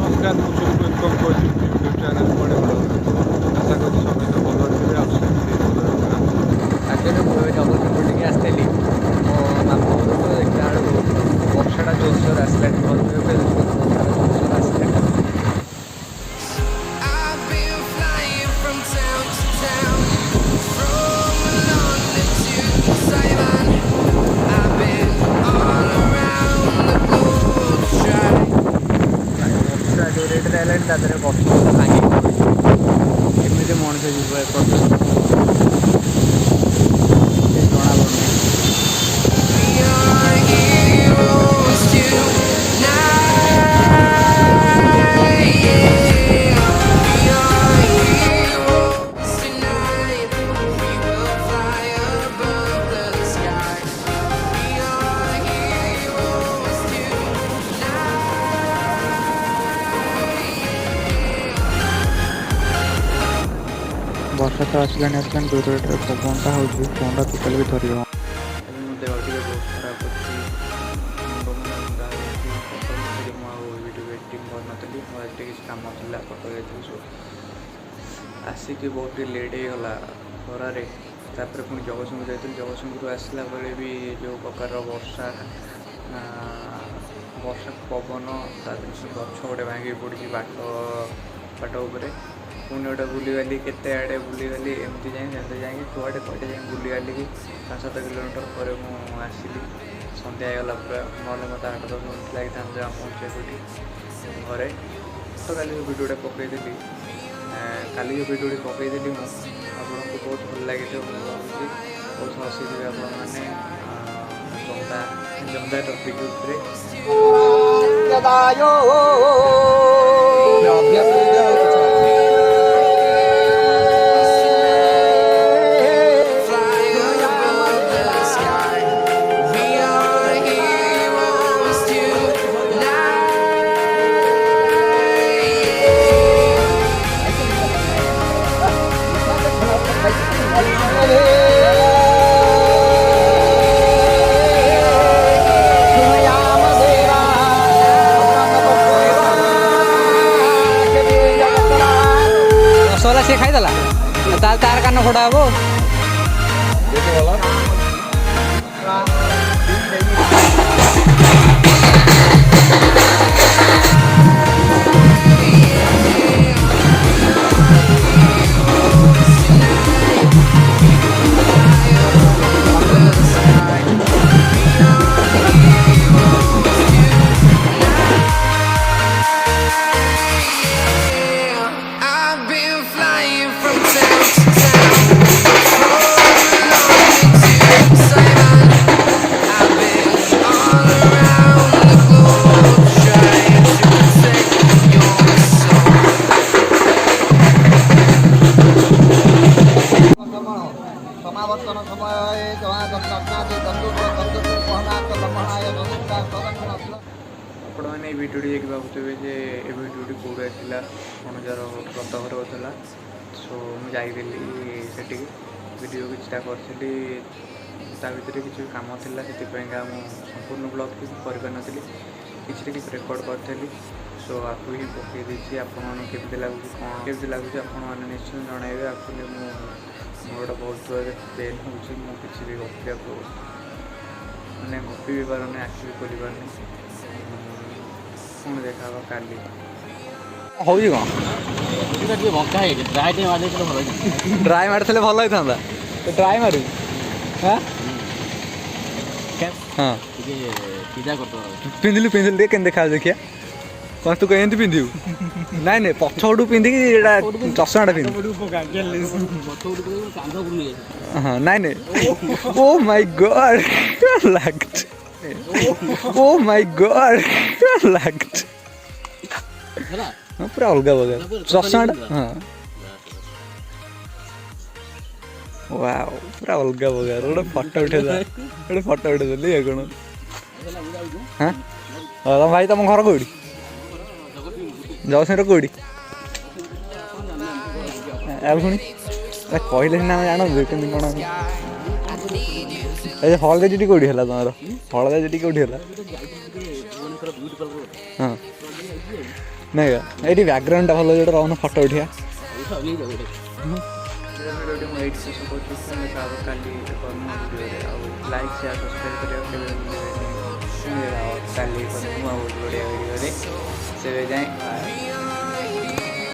नमस्कार मुझे वेलकम कर यूट्यूब चैनल बड़े बड़ा आशा करी समय भल अच्छे आगे डबल पिंडी आसली मो मामू देखा वर्षा जोरसोर आसला घर जोरसोर आसला रेट गछ भांगी एमती मनीष जीव जना वर्षा तो आसलानी आसलानी दूर पवनटा हो फोनटा टोटाल भी धर देह टे बहुत खराब अच्छी वीडियो एडिटिंग करनी आज किसी कम था कटक जाइए आसिक बहुत लेट होगा खरारे तापर पुणी जगतसिंहपुर जाइए जगतसिंहपुर आसला बेले भी जो प्रकार वर्षा वर्षा पवन गछ गोटे भांगी पड़ी बाट उपर पुणी गोटे बुलीगली केते आड़े बुलीगली एमती जाए जाए कुआड़े कटे जाए बुलीगली कि 5-7 किलोमीटर पर आसली सन्ध्या होगा पूरा ना मत 8-10 मिनट लगी था पहुँचे कौटी घरे तो काली जो भिडियोटा पकईदेली काली जो भिडियो पकईदेली मुझे आपको बहुत भल लगे बहुत हसी थे आपने जमदा टपिक रसगोला सी खाईदेला तार कान फोड़ा हम आपने भिडियो देखिए भावुवे जे ये भिडियो कौटे आसला अनुजार रतघर होता सो मुझे से भिडियो किसी करी भर किसी कम थी से संपूर्ण ब्लॉग किसी किसी रेकर्ड करी सो आपको ही पकई देती आपमती लगुच कौन केमती लगुच आपने निश्चय जनइबे एक्चुअली मोर बहुत पेन हो किसी भी गपिया मैंने गपी भी पार आखि भी खोल पार पुणी देखा काली हो ड्राए मारे भल होता ड्राए मारू हाँ पिंधिलु पिंधिलु के देखा देखिए कौन तू कहीं पिंधु नाई नाई पछपटू पिंधिक चषमाटा पिंध हाँ नाई नाई ओ माय गॉड लैक्ट ओ माय गॉड लैक्ट पूरा अलग बगा चषमाटा हाँ वाओ पूरा अलग बगा गोटे फोटो उठेदेली कौन हाँ भाई तुम घर कौटी जगतसिंह कौटी पुणी कहले सीना जान कौन ଏ ହଳଦା ଚୁଟି କେଉଁଠି ହେଲା ତମର? ହଳଦା ଚୁଟି କେଉଁଠି ହେଲା? ହଁ ନାଇଁ ଏଇଠି ବ୍ୟାକଗ୍ରାଉଣ୍ଡଟା ଭଲ ଯେଉଁଟା ରହୁନ ଫଟୋ ଉଠିବା। ଭିଡ଼ିଓଟି ମୁଁ ଏଇଠି ଶେଷ କରୁଛି। କାଲି ଏକ ନୂଆ ଭିଡ଼ିଓରେ ଆଉ ଲାଇକ୍ ସେୟାର ସବସ୍କ୍ରାଇବ୍ କରିବାକୁ କେବେ ଭୁଲିବେନି। କାଲି ଏକ ନୂଆ ବଢ଼ିଆ ଭିଡ଼ିଓରେ ସେବେ ଯାଏଁ